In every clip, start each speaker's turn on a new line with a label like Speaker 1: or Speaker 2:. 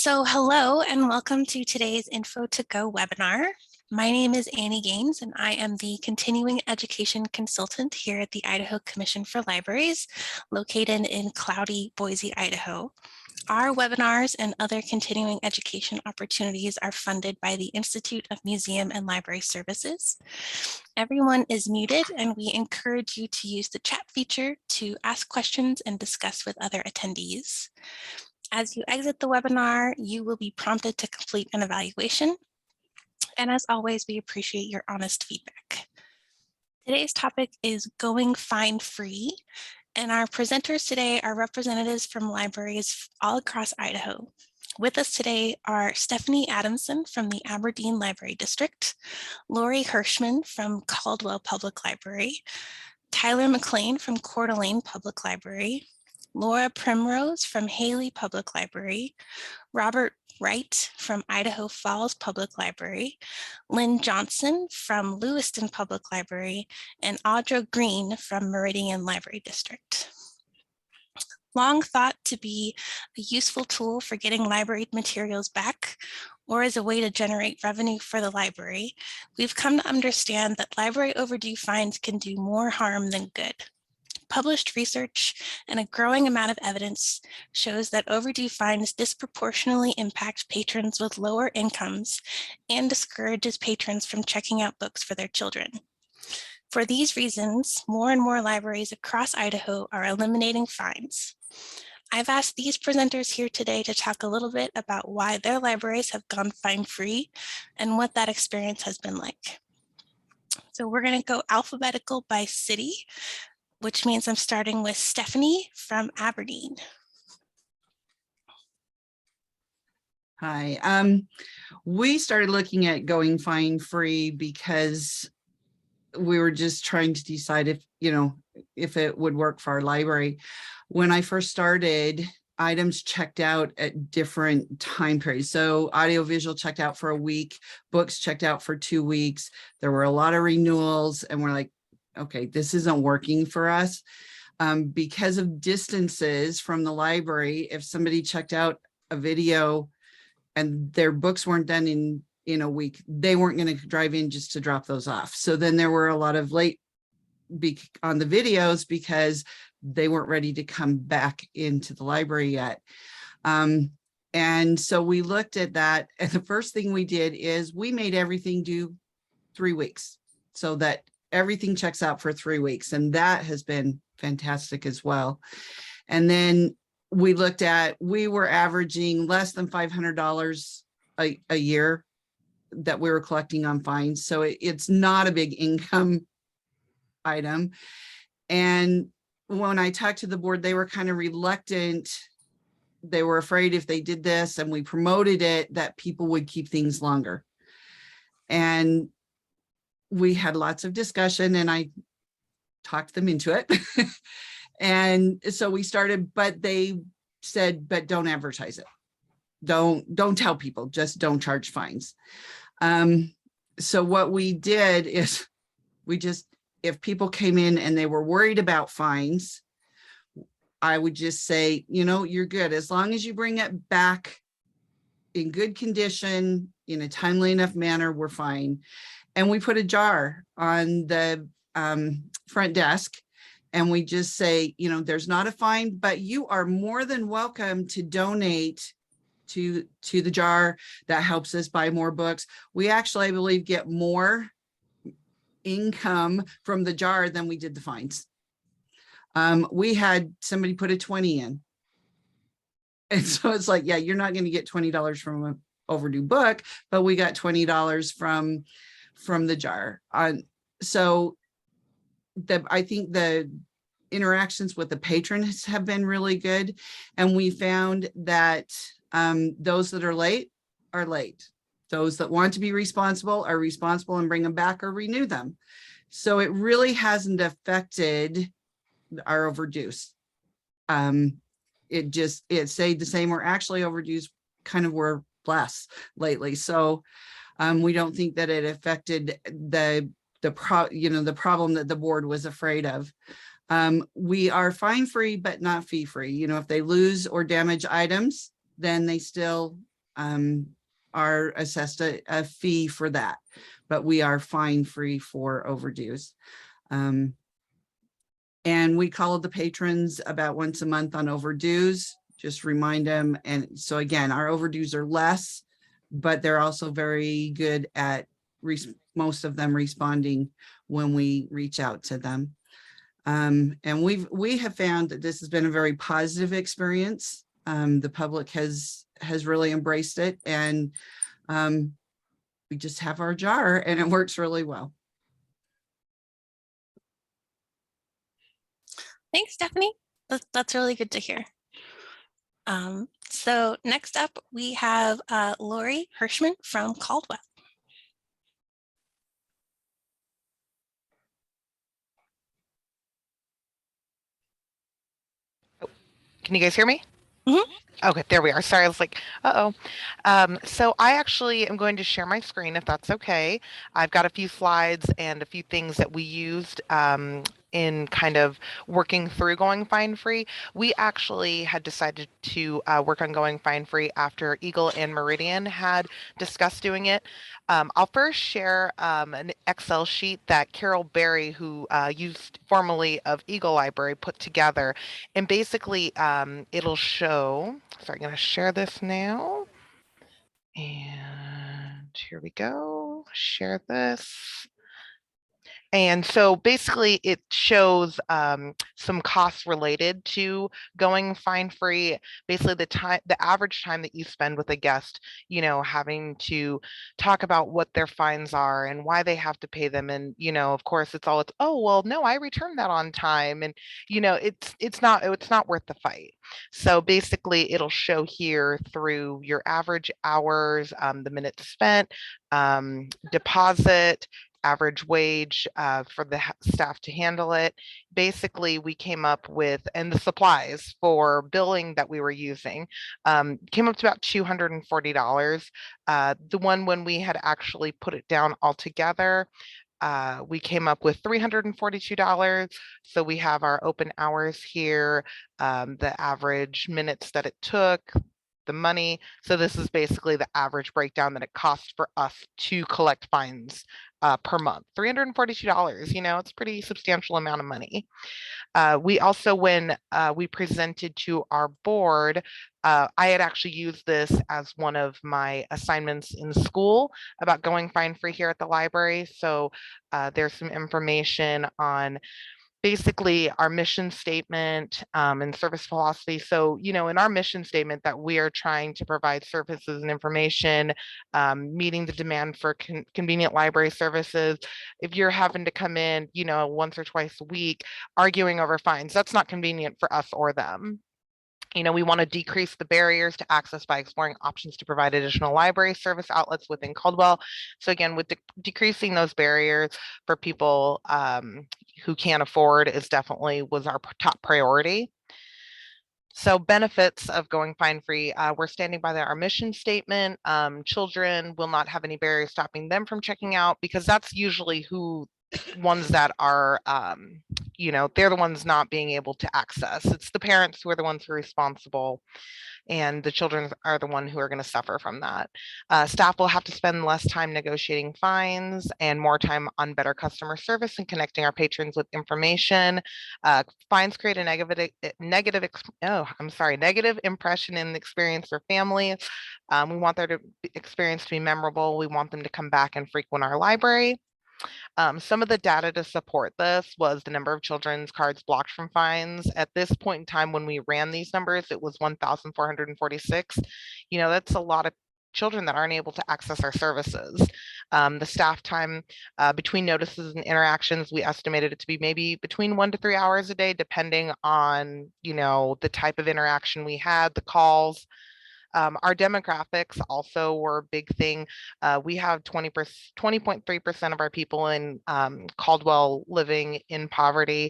Speaker 1: Hello and welcome to today's Info2Go webinar. My name is Annie Gaines and I am the Continuing Education Consultant here at the Idaho Commission for Libraries, located in cloudy Boise, Idaho. Our webinars and other continuing education opportunities are funded by the Institute of Museum and Library Services. Everyone is muted and we encourage you to use the chat feature to ask questions and discuss with other attendees. As you exit the webinar, you will be prompted to complete an evaluation. And as always, we appreciate your honest feedback. Today's topic is going fine free. And our presenters today are representatives from libraries all across Idaho. With us today are Stephanie Adamson from the Aberdeen Library District, Lori Hirschman from Caldwell Public Library, Tyler McLean from Coeur d'Alene Public Library, Laura Primrose from Haley Public Library, Robert Wright from Idaho Falls Public Library, Lynn Johnson from Lewiston Public Library, and Audra Green from Meridian Library District. Long thought to be a useful tool for getting library materials back or as a way to generate revenue for the library, we've come to understand that library overdue fines can do more harm than good. Published research and a growing amount of evidence shows that overdue fines disproportionately impact patrons with lower incomes and discourages patrons from checking out books for their children. For these reasons, more and more libraries across Idaho are eliminating fines. I've asked these presenters here today to talk a little bit about why their libraries have gone fine-free and what that experience has been like. So we're going to go alphabetical by city, which means I'm starting with Stephanie from Aberdeen.
Speaker 2: Hi, we started looking at going fine free because we were just trying to decide if it would work for our library. When I first started, items checked out at different time periods. So audiovisual checked out for a week, books checked out for 2 weeks. There were a lot of renewals and we're like, okay, this isn't working for us. Because of distances from the library, if somebody checked out a video and their books weren't done in a week, they weren't going to drive in just to drop those off. So then there were a lot of late on the videos because they weren't ready to come back into the library yet. And so we looked at that. And the first thing we did is we made everything do 3 weeks so that everything checks out for 3 weeks. And that has been fantastic as well. And then we looked at, we were averaging less than $500 a year that we were collecting on fines. So it's not a big income item. And when I talked to the board, they were kind of reluctant. They were afraid if they did this and we promoted it, that people would keep things longer. And we had lots of discussion and I talked them into it. And so we started, but they said, but don't advertise it. Don't tell people, just don't charge fines. So what we did is if people came in and they were worried about fines, I would just say, you're good. As long as you bring it back in good condition, in a timely enough manner, we're fine. And we put a jar on the front desk and we just say, there's not a fine, but you are more than welcome to donate to the jar. That helps us buy more books. We actually, I believe, get more income from the jar than we did the fines. We had somebody put a 20 in. And so it's like, yeah, you're not going to get $20 from an overdue book, but we got $20 from the jar. So I think the interactions with the patrons have been really good. And we found that those that are late are late. Those that want to be responsible are responsible and bring them back or renew them. So it really hasn't affected our overdues. It stayed the same, or actually overdues kind of were less lately. So we don't think that it affected the problem that the board was afraid of. We are fine free, but not fee free. If they lose or damage items, then they still are assessed a fee for that, but we are fine free for overdues. And we call the patrons about once a month on overdues, just remind them. And so again, our overdues are less, but they're also very good at most of them responding when we reach out to them. And we have found that this has been a very positive experience. The public has really embraced it, and we just have our jar and it works really well.
Speaker 1: Thanks, Stephanie. That's really good to hear. So next up, we have Lori Hirschman from Caldwell.
Speaker 3: Can you guys hear me?
Speaker 1: Mm-hmm.
Speaker 3: Okay, there we are. Sorry, I was like, uh-oh. So I actually am going to share my screen if that's okay. I've got a few slides and a few things that we used in kind of working through going fine free. We actually had decided to work on going fine free after Eagle and Meridian had discussed doing it. I'll first share an Excel sheet that Carol Berry, who used formerly of Eagle Library, put together. And basically it'll show, so I'm going to share this now. And here we go, share this. And so basically it shows some costs related to going fine free. Basically the average time that you spend with a guest, you know, having to talk about what their fines are and why they have to pay them. And, you know, of course it's oh, well, no, I returned that on time. And, you know, it's not worth the fight. So basically it'll show here through your average hours, the minutes spent, deposit, average wage for the staff to handle it. Basically, we came up with, and the supplies for billing that we were using came up to about $240. The one when we had actually put it down altogether, we came up with $342. So we have our open hours here, the average minutes that it took, the money. So this is basically the average breakdown that it costs for us to collect fines per month. $342, you know, it's a pretty substantial amount of money. We also, when we presented to our board, I had actually used this as one of my assignments in school about going fine free here at the library. So there's some information on basically our mission statement and service philosophy. So, you know, in our mission statement that we are trying to provide services and information, meeting the demand for convenient library services. If you're having to come in, you know, once or twice a week, arguing over fines, that's not convenient for us or them. You know, we want to decrease the barriers to access by exploring options to provide additional library service outlets within Caldwell. So again, with decreasing those barriers for people who can't afford is definitely was our top priority. So benefits of going fine free, we're standing by our mission statement. Children will not have any barriers stopping them from checking out, because that's usually who ones that are, you know, they're the ones not being able to access. It's the parents who are the ones who are responsible, and the children are the one who are going to suffer from that. Staff will have to spend less time negotiating fines and more time on better customer service and connecting our patrons with information. Fines create a negative impression in the experience for families. We want their experience to be memorable. We want them to come back and frequent our library. Some of the data to support this was the number of children's cards blocked from fines. At this point in time, when we ran these numbers, it was 1,446. You know, that's a lot of children that aren't able to access our services. The staff time between notices and interactions, we estimated it to be maybe between 1 to 3 hours a day, depending on, you know, the type of interaction we had, the calls. Our demographics also were a big thing. We have 20.3% of our people in Caldwell living in poverty.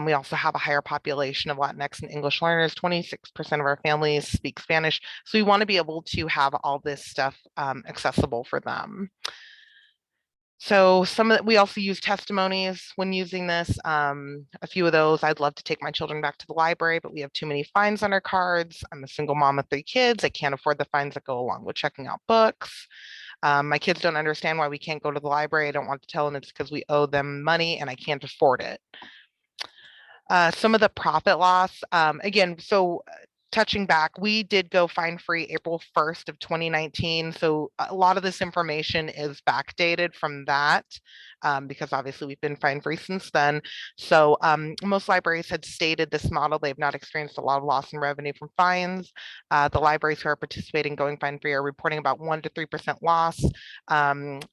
Speaker 3: We also have a higher population of Latinx and English learners. 26% of our families speak Spanish. So we want to be able to have all this stuff accessible for them. So we also use testimonies when using this. A few of those, I'd love to take my children back to the library, but we have too many fines on our cards. I'm a single mom of 3 kids. I can't afford the fines that go along with checking out books. My kids don't understand why we can't go to the library. I don't want to tell them it's because we owe them money and I can't afford it. Some of the profit loss, again, so touching back, we did go fine free April 1st of 2019. So a lot of this information is backdated from that because obviously we've been fine free since then. So most libraries had stated this model. They've not experienced a lot of loss in revenue from fines. The libraries who are participating going fine free are reporting about 1 to 3% loss.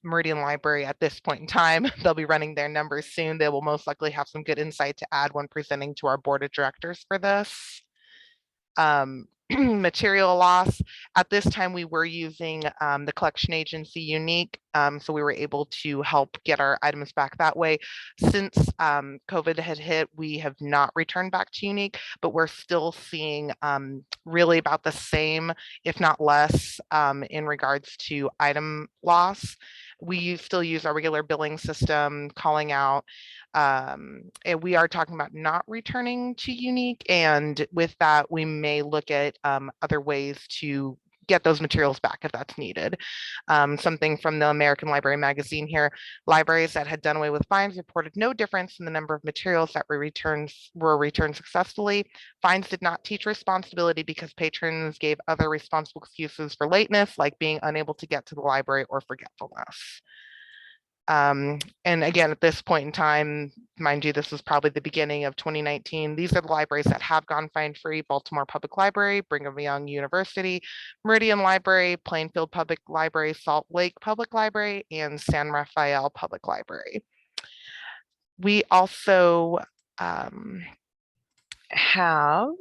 Speaker 3: Meridian Library at this point in time, they'll be running their numbers soon. They will most likely have some good insight to add when presenting to our board of directors for this. Material loss. At this time, we were using the collection agency Unique, so we were able to help get our items back that way. Since COVID had hit, we have not returned back to Unique, but we're still seeing really about the same, if not less, in regards to item loss. We still use our regular billing system, calling out. And we are talking about not returning to Unique, and with that we may look at other ways to get those materials back if that's needed. Something from the American Library magazine here: libraries that had done away with fines reported no difference in the number of materials that were returned successfully. Fines did not teach responsibility because patrons gave other responsible excuses for lateness, like being unable to get to the library or forgetfulness. And again, at this point in time, mind you, this was probably the beginning of 2019. These are the libraries that have gone fine free: Baltimore Public Library, Brigham Young University, Meridian Library, Plainfield Public Library, Salt Lake Public Library, and San Rafael Public Library. We also have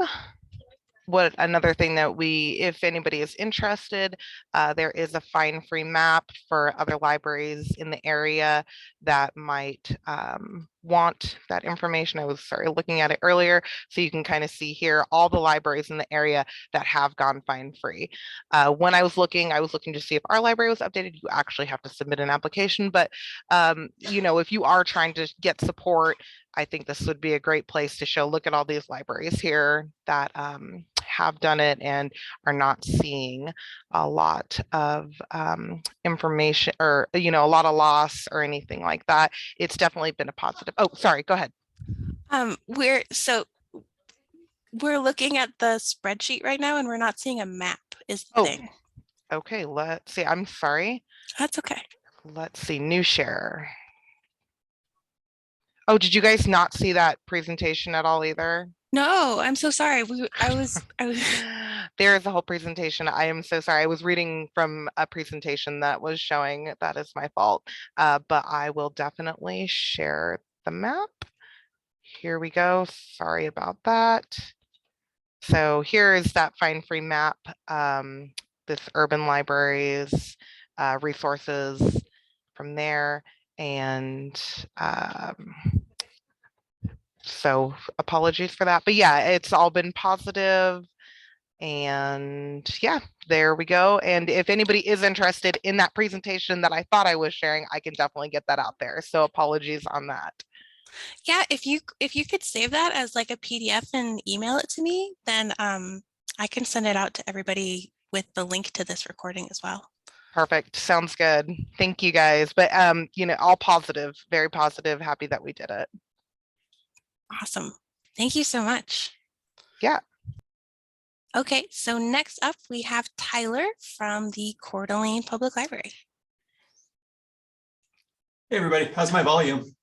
Speaker 3: another thing that if anybody is interested, there is a fine-free map for other libraries in the area that might want that information. I was looking at it earlier, so you can kind of see here all the libraries in the area that have gone fine-free. When I was looking to see if our library was updated. You actually have to submit an application, but if you are trying to get support, I think this would be a great place to show. Look at all these libraries here that have done it and are not seeing a lot of information or a lot of loss or anything like that. It's definitely been a positive. Oh, sorry, go ahead.
Speaker 1: We're looking at the spreadsheet right now and we're not seeing a map is the thing.
Speaker 3: Okay, let's see. I'm sorry.
Speaker 1: That's okay.
Speaker 3: Let's see, new share. Oh, did you guys not see that presentation at all either?
Speaker 1: No, I'm so sorry. I was
Speaker 3: There is a whole presentation. I am so sorry. I was reading from a presentation that was showing. That is my fault. But I will definitely share the map. Here we go. Sorry about that. So here is that fine free map. This urban libraries, resources from there. And so apologies for that, but yeah, it's all been positive. And yeah, there we go. And if anybody is interested in that presentation that I thought I was sharing, I can definitely get that out there. So apologies on that.
Speaker 1: Yeah, if you could save that as like a PDF and email it to me, then I can send it out to everybody with the link to this recording as well.
Speaker 3: Perfect. Sounds good. Thank you guys. But all positive, very positive, happy that we did it.
Speaker 1: Awesome. Thank you so much.
Speaker 3: Yeah.
Speaker 1: Okay, so next up we have Tyler from the Coeur d'Alene Public Library.
Speaker 4: Hey everybody, how's my volume?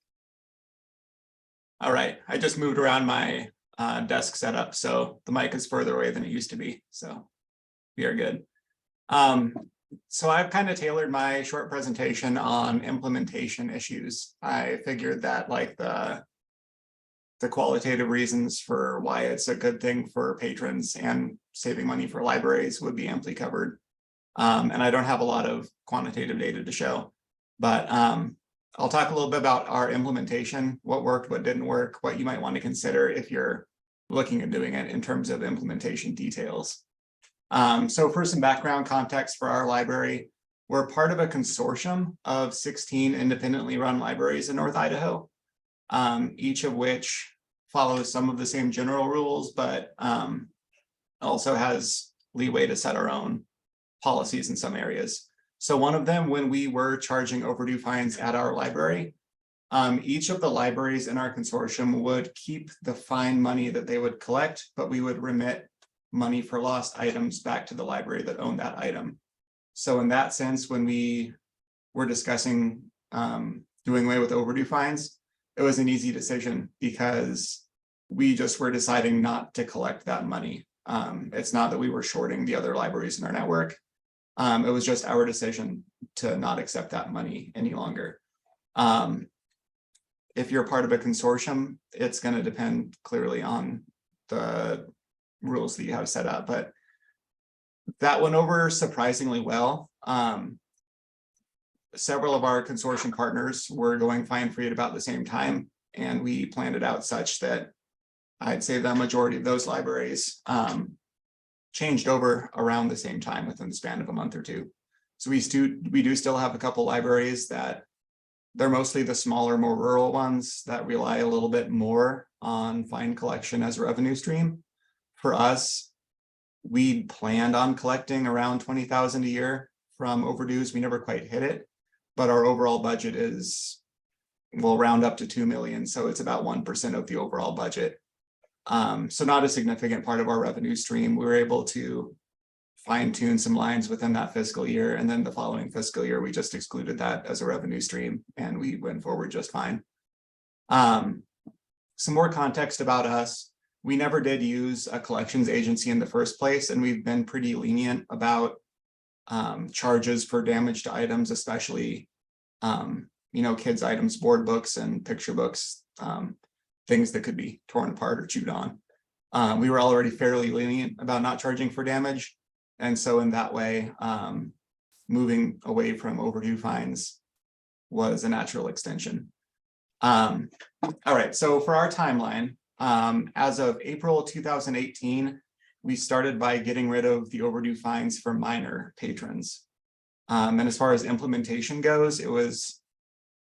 Speaker 4: All right, I just moved around my desk setup, so the mic is further away than it used to be, so we are good. So I've kind of tailored my short presentation on implementation issues. I figured that like the qualitative reasons for why it's a good thing for patrons and saving money for libraries would be amply covered. And I don't have a lot of quantitative data to show, but I'll talk a little bit about our implementation, what worked, what didn't work, what you might want to consider if you're looking at doing it in terms of implementation details. So for some background context for our library, we're part of a consortium of 16 independently run libraries in North Idaho, each of which follows some of the same general rules, but also has leeway to set our own policies in some areas. So one of them, when we were charging overdue fines at our library, each of the libraries in our consortium would keep the fine money that they would collect, but we would remit money for lost items back to the library that owned that item. So in that sense, when we were discussing doing away with overdue fines, it was an easy decision because we just were deciding not to collect that money. It's not that we were shorting the other libraries in our network. It was just our decision to not accept that money any longer. If you're part of a consortium, it's going to depend clearly on the rules that you have set up, but that went over surprisingly well. Several of our consortium partners were going fine-free at about the same time, and we planned it out such that I'd say the majority of those libraries changed over around the same time within the span of a month or two. So we do still have a couple libraries that they're mostly the smaller, more rural ones that rely a little bit more on fine collection as a revenue stream. For us, we planned on collecting around 20,000 a year from overdues. We never quite hit it, but our overall budget is, we'll round up to 2 million. So it's about 1% of the overall budget. So not a significant part of our revenue stream. We were able to fine tune some lines within that fiscal year. And then the following fiscal year, we just excluded that as a revenue stream and we went forward just fine. Some more context about us. We never did use a collections agency in the first place, and we've been pretty lenient about charges for damaged items, especially kids' items, board books and picture books, things that could be torn apart or chewed on. We were already fairly lenient about not charging for damage. And so in that way, moving away from overdue fines was a natural extension. All right, so for our timeline, as of April 2018, we started by getting rid of the overdue fines for minor patrons. And as far as implementation goes, it was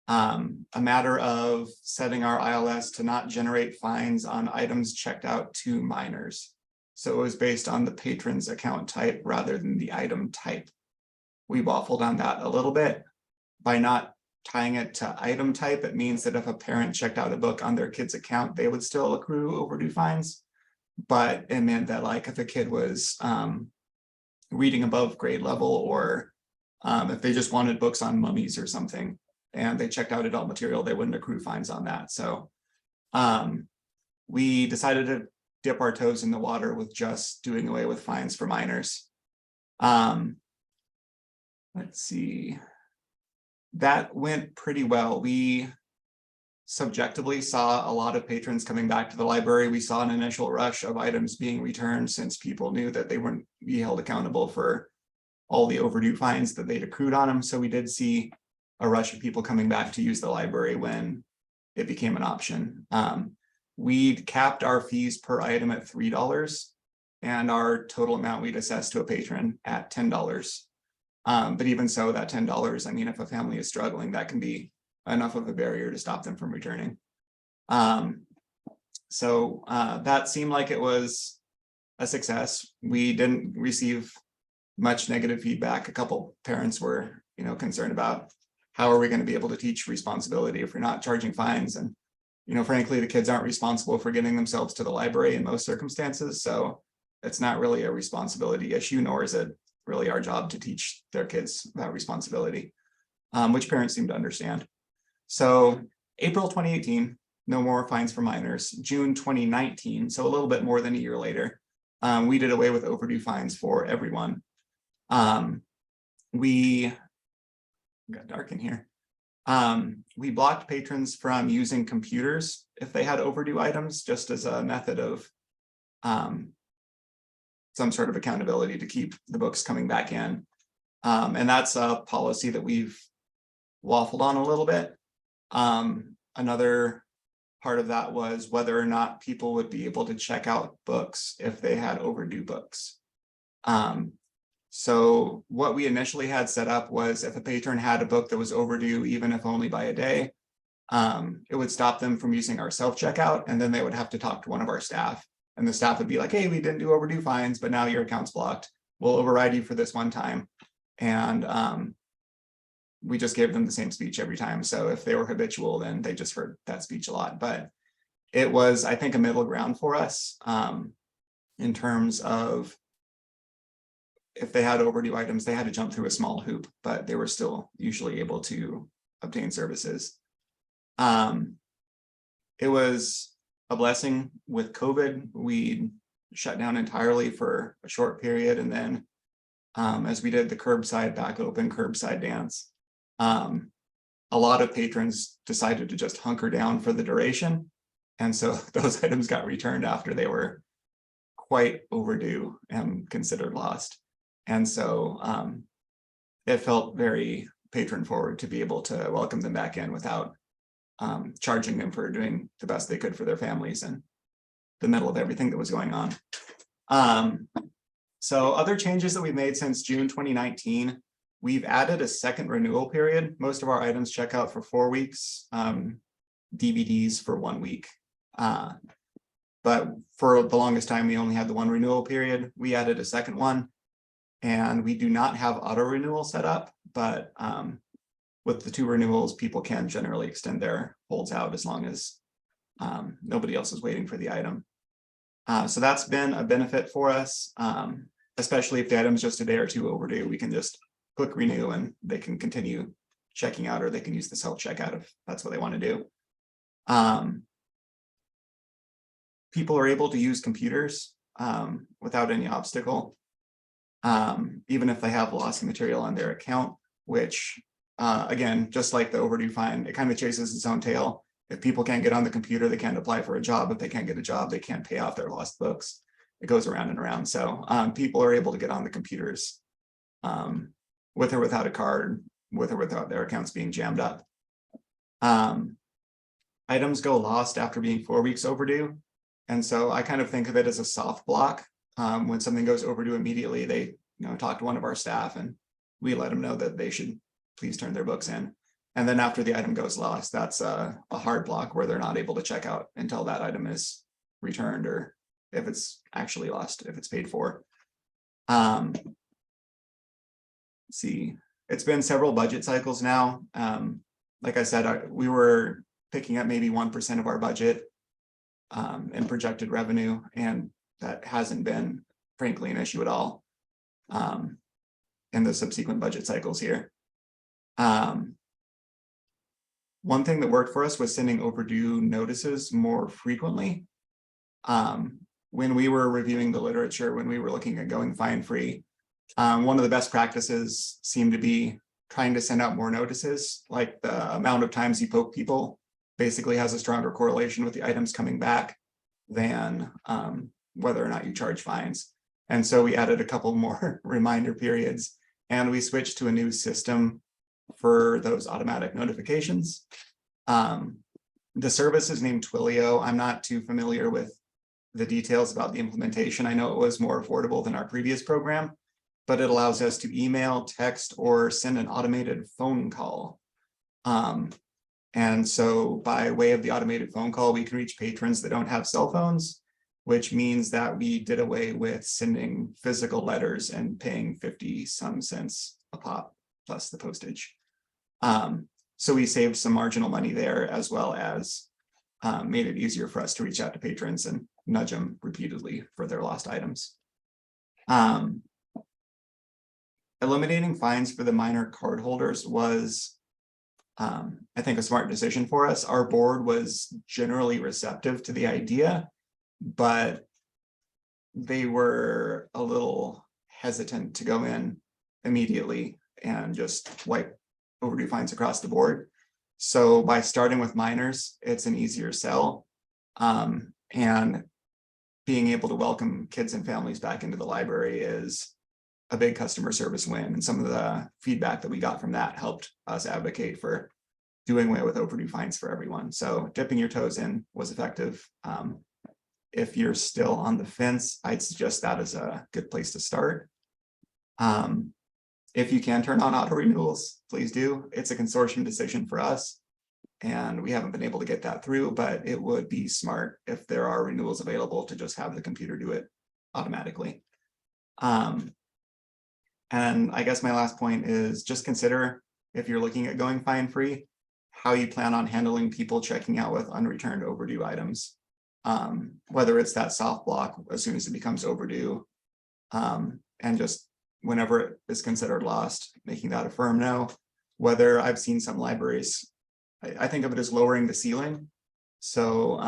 Speaker 4: a matter of setting our ILS to not generate fines on items checked out to minors. So it was based on the patron's account type rather than the item type. We waffled on that a little bit. By not tying it to item type, it means that if a parent checked out a book on their kid's account, they would still accrue overdue fines. But it meant that, like, if a kid was reading above grade level, or if they just wanted books on mummies or something, and they checked out adult material, they wouldn't accrue fines on that. So we decided to dip our toes in the water with just doing away with fines for minors. Let's see. That went pretty well. We subjectively saw a lot of patrons coming back to the library. We saw an initial rush of items being returned since people knew that they wouldn't be held accountable for all the overdue fines that they'd accrued on them. So we did see a rush of people coming back to use the library when it became an option. We'd capped our fees per item at $3 and our total amount we'd assess to a patron at $10. But even so, that $10, I mean, if a family is struggling, that can be enough of a barrier to stop them from returning. So that seemed like it was a success. We didn't receive much negative feedback. A couple parents were, concerned about how are we going to be able to teach responsibility if we're not charging fines. And, frankly, the kids aren't responsible for getting themselves to the library in most circumstances. So it's not really a responsibility issue, nor is it really our job to teach their kids about responsibility, which parents seem to understand. So April 2018, no more fines for minors. June 2019, so a little bit more than a year later, we did away with overdue fines for everyone. We got dark in here. We blocked patrons from using computers if they had overdue items, just as a method of some sort of accountability to keep the books coming back in. And that's a policy that we've waffled on a little bit. Another part of that was whether or not people would be able to check out books if they had overdue books. So what we initially had set up was if a patron had a book that was overdue, even if only by a day, it would stop them from using our self-checkout, and then they would have to talk to one of our staff. And the staff would be like, hey, we didn't do overdue fines, but now your account's blocked. We'll override you for this one time. And we just gave them the same speech every time. So if they were habitual, then they just heard that speech a lot. But it was, I think, a middle ground for us in terms of if they had overdue items, they had to jump through a small hoop, but they were still usually able to obtain services. It was a blessing with COVID. We shut down entirely for a short period. And then as we did the curbside back open, curbside dance, a lot of patrons decided to just hunker down for the duration. And so those items got returned after they were quite overdue and considered lost. And so it felt very patron forward to be able to welcome them back in without charging them for doing the best they could for their families in the middle of everything that was going on. So other changes that we've made since June 2019, we've added a second renewal period. Most of our items check out for 4 weeks, DVDs for 1 week. But for the longest time, we only had the one renewal period. We added a second one, and we do not have auto renewal set up, but with the 2 renewals, people can generally extend their holds out as long as nobody else is waiting for the item. So that's been a benefit for us, especially if the item is just a day or 2 overdue. We can just click renew and they can continue checking out, or they can use the self-checkout if that's what they want to do. People are able to use computers without any obstacle, even if they have lost material on their account, which again, just like the overdue fine, it kind of chases its own tail. If people can't get on the computer, they can't apply for a job. If they can't get a job, they can't pay off their lost books. It goes around and around. So people are able to get on the computers with or without a card, with or without their accounts being jammed up. Items go lost after being 4 weeks overdue. And so I kind of think of it as a soft block. When something goes overdue immediately, they talk to one of our staff and we let them know that they should please turn their books in. And then after the item goes lost, that's a hard block where they're not able to check out until that item is returned, or if it's actually lost, if it's paid for. Let's see, it's been several budget cycles now. Like I said, we were picking up maybe 1% of our budget in projected revenue, and that hasn't been, frankly, an issue at all in the subsequent budget cycles here. One thing that worked for us was sending overdue notices more frequently. When we were reviewing the literature, when we were looking at going fine-free, one of the best practices seemed to be trying to send out more notices. Like the amount of times you poke people basically has a stronger correlation with the items coming back than whether or not you charge fines. And so we added a couple more reminder periods, and we switched to a new system for those automatic notifications. The service is named Twilio. I'm not too familiar with the details about the implementation. I know it was more affordable than our previous program, but it allows us to email, text, or send an automated phone call. And so by way of the automated phone call, we can reach patrons that don't have cell phones, which means that we did away with sending physical letters and paying 50-some cents a pop plus the postage. So we saved some marginal money there, as well as made it easier for us to reach out to patrons and nudge them repeatedly for their lost items. Eliminating fines for the minor cardholders was, I think, a smart decision for us. Our board was generally receptive to the idea, but they were a little hesitant to go in immediately and just wipe overdue fines across the board. So by starting with minors, it's an easier sell, and being able to welcome kids and families back into the library is a big customer service win. And some of the feedback that we got from that helped us advocate for doing away with overdue fines for everyone. So dipping your toes in was effective. If you're still on the fence, I'd suggest that as a good place to start. If you can turn on auto renewals, please do. It's a consortium decision for us, and we haven't been able to get that through, but it would be smart if there are renewals available to just have the computer do it automatically. And I guess my last point is just consider, if you're looking at going fine free, how you plan on handling people checking out with unreturned overdue items. Whether it's that soft block as soon as it becomes overdue, and just whenever it is considered lost, making that a firm no. Whether I've seen some libraries, I think of it as lowering the ceiling. So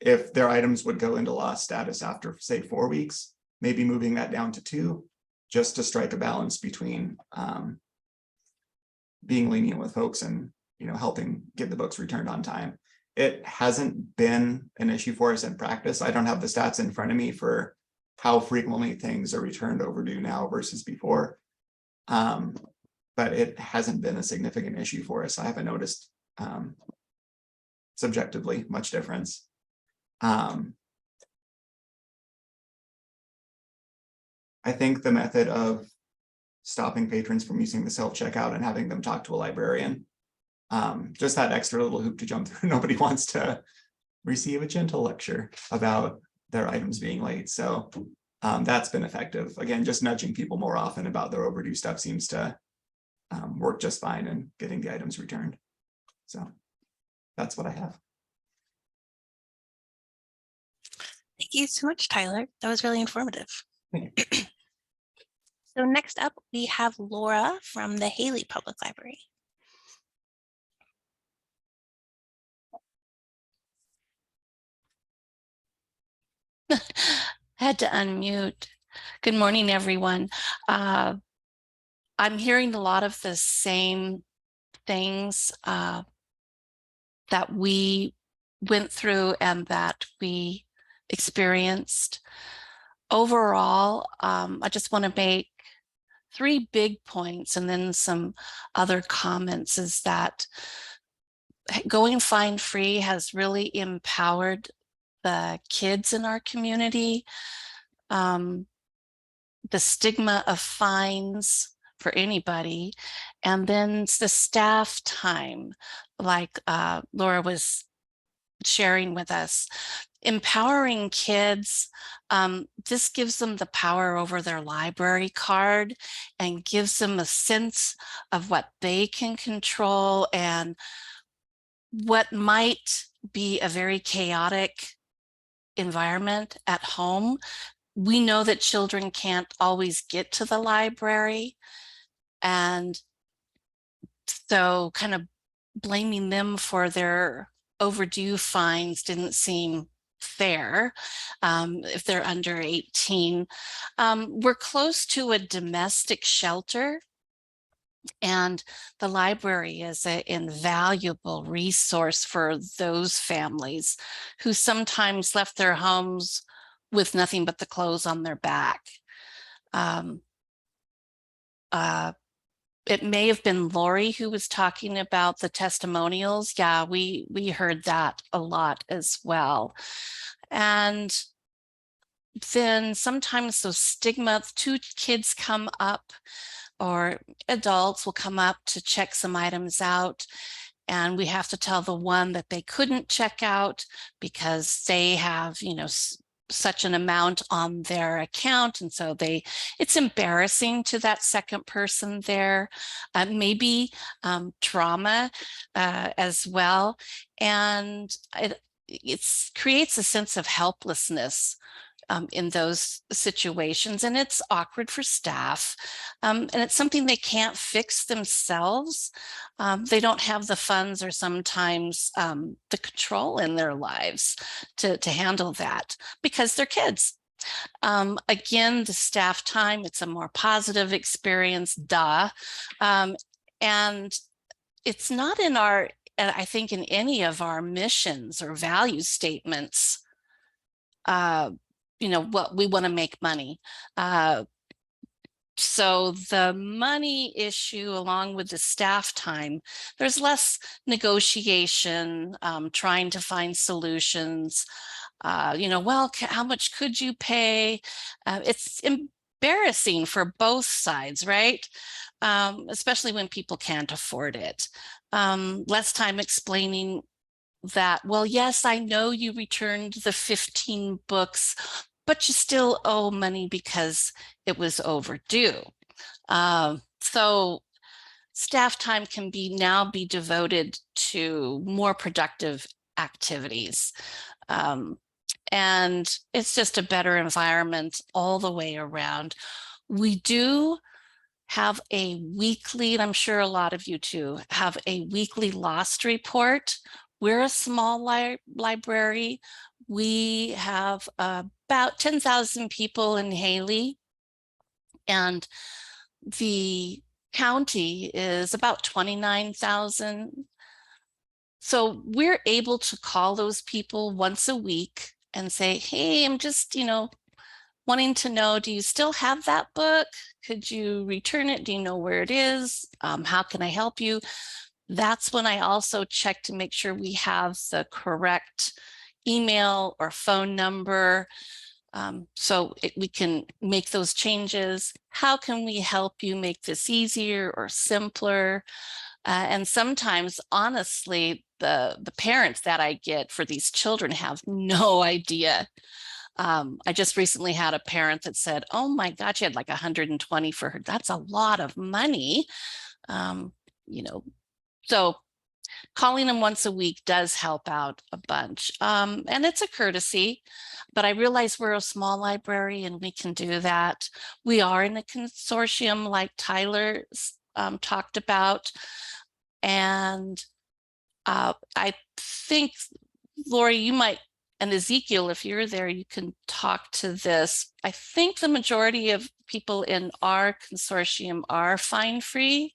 Speaker 4: if their items would go into lost status after, say, 4 weeks, maybe moving that down to 2, just to strike a balance between being lenient with folks and helping get the books returned on time. It hasn't been an issue for us in practice. I don't have the stats in front of me for how frequently things are returned overdue now versus before. But it hasn't been a significant issue for us. I haven't noticed subjectively much difference. I think the method of stopping patrons from using the self-checkout and having them talk to a librarian, just that extra little hoop to jump through. Nobody wants to receive a gentle lecture about their items being late. So that's been effective. Again, just nudging people more often about their overdue stuff seems to work just fine in getting the items returned. So that's what I have.
Speaker 1: Thank you so much, Tyler. That was really informative.
Speaker 4: Thank you.
Speaker 1: So next up, we have Laura from the Haley Public Library.
Speaker 5: Had to unmute. Good morning, everyone. I'm hearing a lot of the same things that we went through and that we experienced. Overall, I just want to make 3 big points and then some other comments. Is that going fine free has really empowered the kids in our community. The stigma of fines for anybody, and then the staff time, like Laura was sharing with us, empowering kids. This gives them the power over their library card and gives them a sense of what they can control and what might be a very chaotic environment at home. We know that children can't always get to the library, and so kind of blaming them for their overdue fines didn't seem fair if they're under 18. We're close to a domestic shelter, and the library is an invaluable resource for those families who sometimes left their homes with nothing but the clothes on their back. It may have been Lori who was talking about the testimonials. Yeah, we heard that a lot as well. And then sometimes those stigmas, 2 kids come up or adults will come up to check some items out, and we have to tell the one that they couldn't check out because they have, such an amount on their account, and so it's embarrassing to that second person there. Maybe trauma as well, and it creates a sense of helplessness in those situations, and it's awkward for staff, and it's something they can't fix themselves. They don't have the funds or sometimes the control in their lives to handle that because they're kids. Again, the staff time, it's a more positive experience, and it's not in I think in any of our missions or value statements, what we want to make money. So the money issue, along with the staff time, there's less negotiation, trying to find solutions. How much could you pay? It's embarrassing for both sides, right? Especially when people can't afford it. Less time explaining that, well, yes, I know you returned the 15 books, but you still owe money because it was overdue. So staff time can now be devoted to more productive activities. And it's just a better environment all the way around. We do have a weekly, and I'm sure a lot of you too, have a weekly lost report. We're a small library. We have about 10,000 people in Haley, and the county is about 29,000. So we're able to call those people once a week and say, hey, I'm just, wanting to know, do you still have that book? Could you return it? Do you know where it is? How can I help you? That's when I also check to make sure we have the correct email or phone number. So we can make those changes. How can we help you make this easier or simpler? And sometimes, honestly, the parents that I get for these children have no idea. I just recently had a parent that said, oh my God, she had like 120 for her. That's a lot of money. So calling them once a week does help out a bunch. And it's a courtesy, but I realize we're a small library and we can do that. We are in a consortium like Tyler talked about. And I think, Lori, you might, and Ezekiel, if you're there, you can talk to this. I think the majority of people in our consortium are fine-free.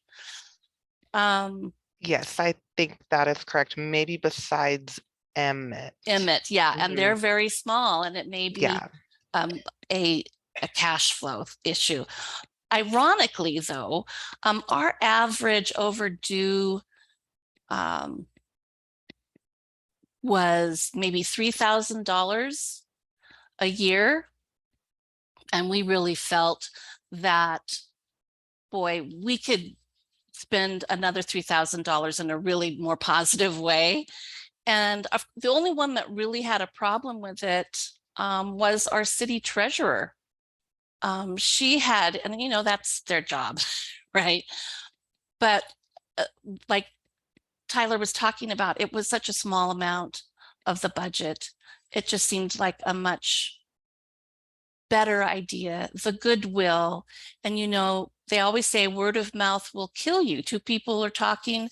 Speaker 3: Yes, I think that is correct. Maybe besides Emmett.
Speaker 5: Emmett, yeah, and they're very small, and it may be a cash flow issue. Ironically, though, our average overdue was maybe $3,000 a year. And we really felt that, boy, we could spend another $3,000 in a really more positive way. And the only one that really had a problem with it was our city treasurer. She had, and that's their job, right? But like Tyler was talking about, it was such a small amount of the budget. It just seemed like a much better idea, the goodwill. And they always say word of mouth will kill you. Two people are talking.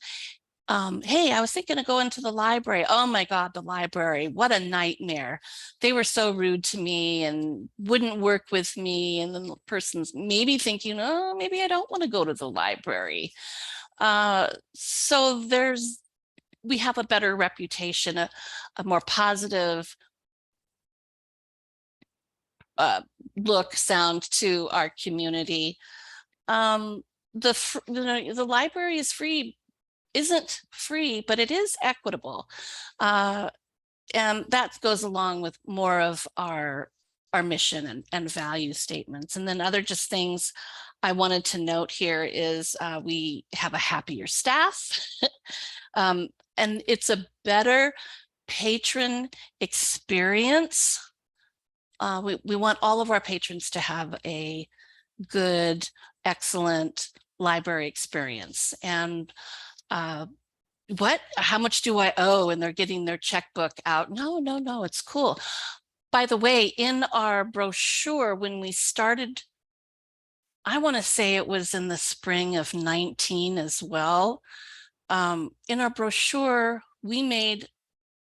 Speaker 5: Hey, I was thinking of going to the library. Oh my God, the library, what a nightmare. They were so rude to me and wouldn't work with me. And then the person's maybe thinking, oh, maybe I don't want to go to the library. So we have a better reputation, a more positive sound to our community. The library is free, isn't free, but it is equitable. And that goes along with more of our mission and value statements. And then other just things I wanted to note here is we have a happier staff. And it's a better patron experience. We want all of our patrons to have a good, excellent library experience. And how much do I owe? And they're getting their checkbook out. No, it's cool. By the way, in our brochure, when we started, I want to say it was in the spring of 19 as well. In our brochure, we made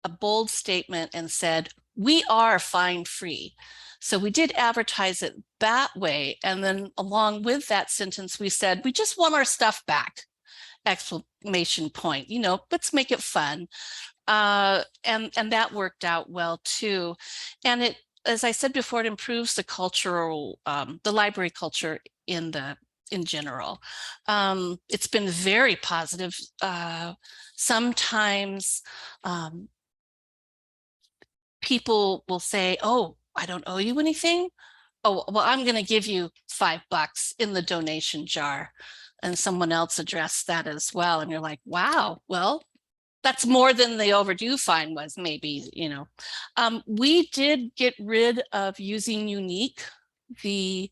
Speaker 5: a bold statement and said, we are fine free. So we did advertise it that way. And then along with that sentence, we said, we just want our stuff back. Exclamation point, let's make it fun. And that worked out well too. And it, as I said before, it improves the cultural, the library culture in general. It's been very positive. Sometimes people will say, oh, I don't owe you anything. oh, well, I'm going to give you $5 in the donation jar. And someone else addressed that as well. And you're like, wow, well, that's more than the overdue fine was, maybe, you know. We did get rid of using Unique, the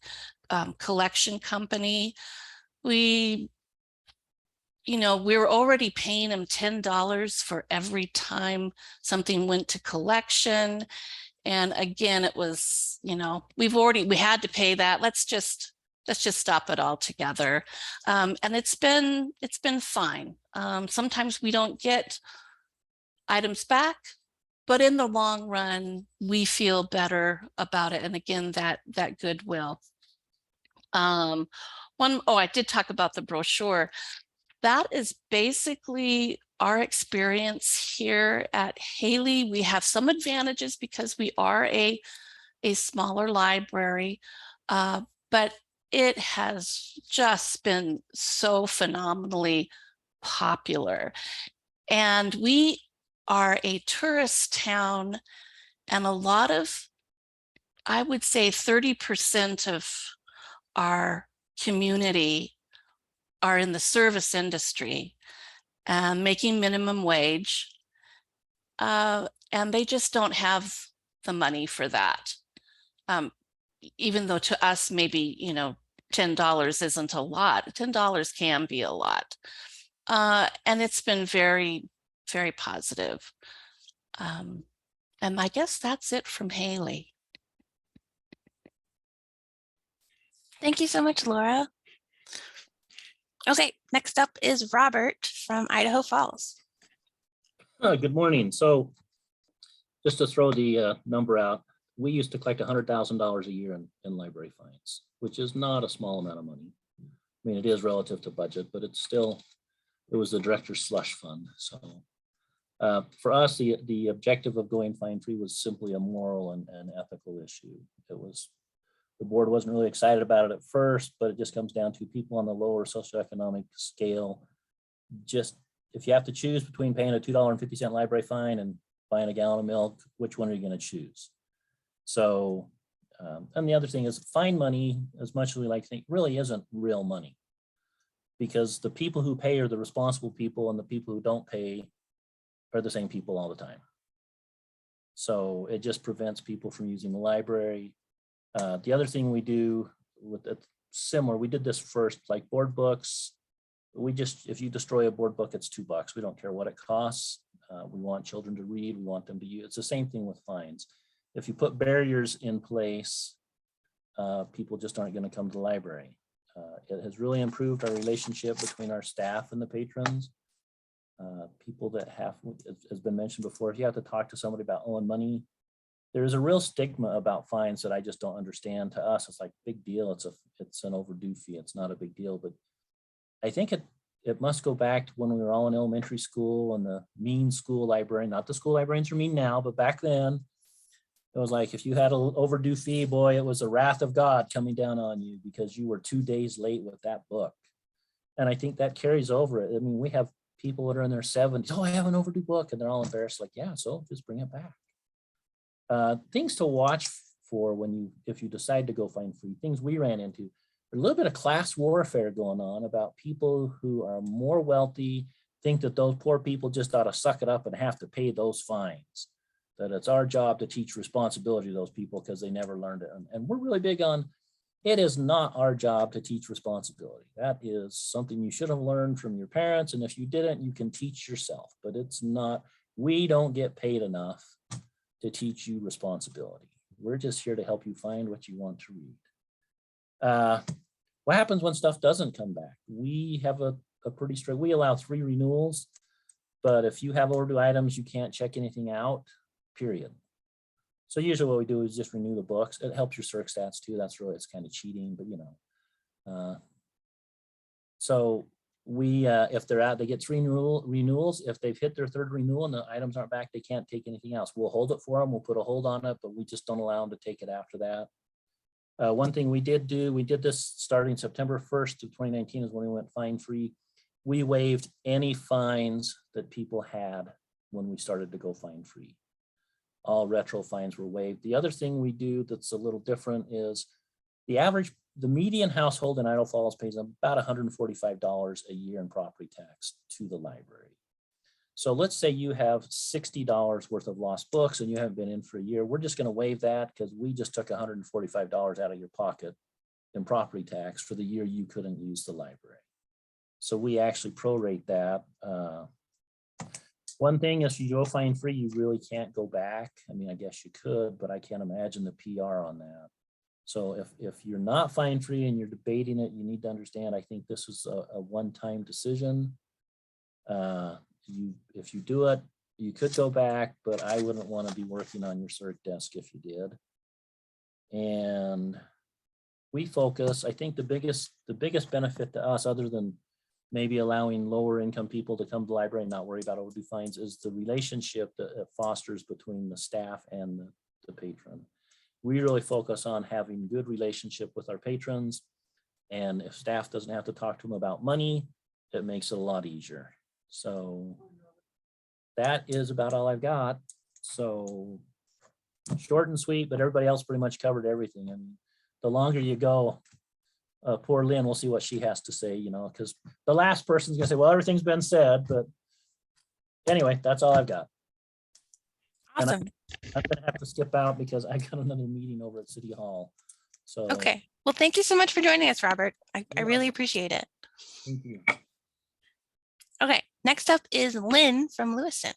Speaker 5: collection company. We were already paying them $10 for every time something went to collection. And again, it was, we had to pay that. Let's just stop it altogether. And it's been fine. Sometimes we don't get items back, but in the long run, we feel better about it. And again, that goodwill. I did talk about the brochure. That is basically our experience here at Haley. We have some advantages because we are a smaller library, but it has just been so phenomenally popular. And we are a tourist town, and a lot of, I would say 30% of our community are in the service industry, making minimum wage, and they just don't have the money for that. Even though to us, maybe, $10 isn't a lot, $10 can be a lot. And it's been very, very positive. And I guess that's it from Haley.
Speaker 1: Thank you so much, Laura. Okay, next up is Robert from Idaho Falls.
Speaker 6: Good morning. So just to throw the number out, we used to collect $100,000 a year in library fines, which is not a small amount of money. I mean, it is relative to budget, but it's still, it was the director's slush fund. So for us, the objective of going fine free was simply a moral and ethical issue. The board wasn't really excited about it at first, but it just comes down to people on the lower socioeconomic scale. Just if you have to choose between paying a $2.50 library fine and buying a gallon of milk, which one are you going to choose? So, and the other thing is, fine money, as much as we like to think, really isn't real money, because the people who pay are the responsible people, and the people who don't pay are the same people all the time. So it just prevents people from using the library. The other thing we do with it, similar, we did this first, like board books. If you destroy a board book, it's $2. We don't care what it costs. We want children to read. We want them to use. It's the same thing with fines. If you put barriers in place, people just aren't going to come to the library. It has really improved our relationship between our staff and the patrons. People that have, as been mentioned before, if you have to talk to somebody about owing money, there is a real stigma about fines that I just don't understand. To us, it's like big deal. It's an overdue fee. It's not a big deal, but I think it must go back to when we were all in elementary school and the mean school librarian. Not the school librarians are mean now, but back then it was like, if you had an overdue fee, boy, it was the wrath of God coming down on you because you were 2 days late with that book. And I think that carries over. I mean, we have people that are in their 70s. Oh, I have an overdue book, and they're all embarrassed. Like, yeah, so just bring it back. Things to watch for if you decide to go fine free. Things we ran into, a little bit of class warfare going on about people who are more wealthy think that those poor people just ought to suck it up and have to pay those fines. That it's our job to teach responsibility to those people because they never learned it. And we're really big on, it is not our job to teach responsibility. That is something you should have learned from your parents. And if you didn't, you can teach yourself, but it's not, we don't get paid enough to teach you responsibility. We're just here to help you find what you want to read. What happens when stuff doesn't come back? We have a pretty strict, we allow 3 renewals, but if you have overdue items, you can't check anything out, period. So usually what we do is just renew the books. It helps your circ stats too. It's kind of cheating, but so we, if they're out, they get 3 renewals. If they've hit their 3rd renewal and the items aren't back, they can't take anything else. We'll hold it for them. We'll put a hold on it, but we just don't allow them to take it after that. One thing we did this starting September 1st of 2019 is when we went fine free. We waived any fines that people had when we started to go fine free. All retro fines were waived. The other thing we do that's a little different is the median household in Idaho Falls pays about $145 a year in property tax to the library. So let's say you have $60 worth of lost books and you haven't been in for a year. We're just going to waive that because we just took $145 out of your pocket in property tax for the year you couldn't use the library. So we actually prorate that. One thing is, you go fine free, you really can't go back. I mean, I guess you could, but I can't imagine the PR on that. So if you're not fine free and you're debating it, you need to understand, I think this is a one-time decision. If you do it, you could go back, but I wouldn't want to be working on your cert desk if you did. And we focus, I think the biggest benefit to us, other than maybe allowing lower income people to come to the library and not worry about overdue fines, is the relationship that it fosters between the staff and the patron. We really focus on having good relationship with our patrons. And if staff doesn't have to talk to them about money, it makes it a lot easier. So that is about all I've got. So short and sweet, but everybody else pretty much covered everything. And the longer you go, poor Lynn, we'll see what she has to say, you know, because the last person's gonna say, well, everything's been said, but anyway, that's all I've got.
Speaker 1: Awesome.
Speaker 6: I'm gonna have to skip out because I got another meeting over at City Hall. So
Speaker 1: Okay. Well, thank you so much for joining us, Robert. I really appreciate it.
Speaker 6: thank you.
Speaker 1: Okay. Next up is Lynn from Lewiston.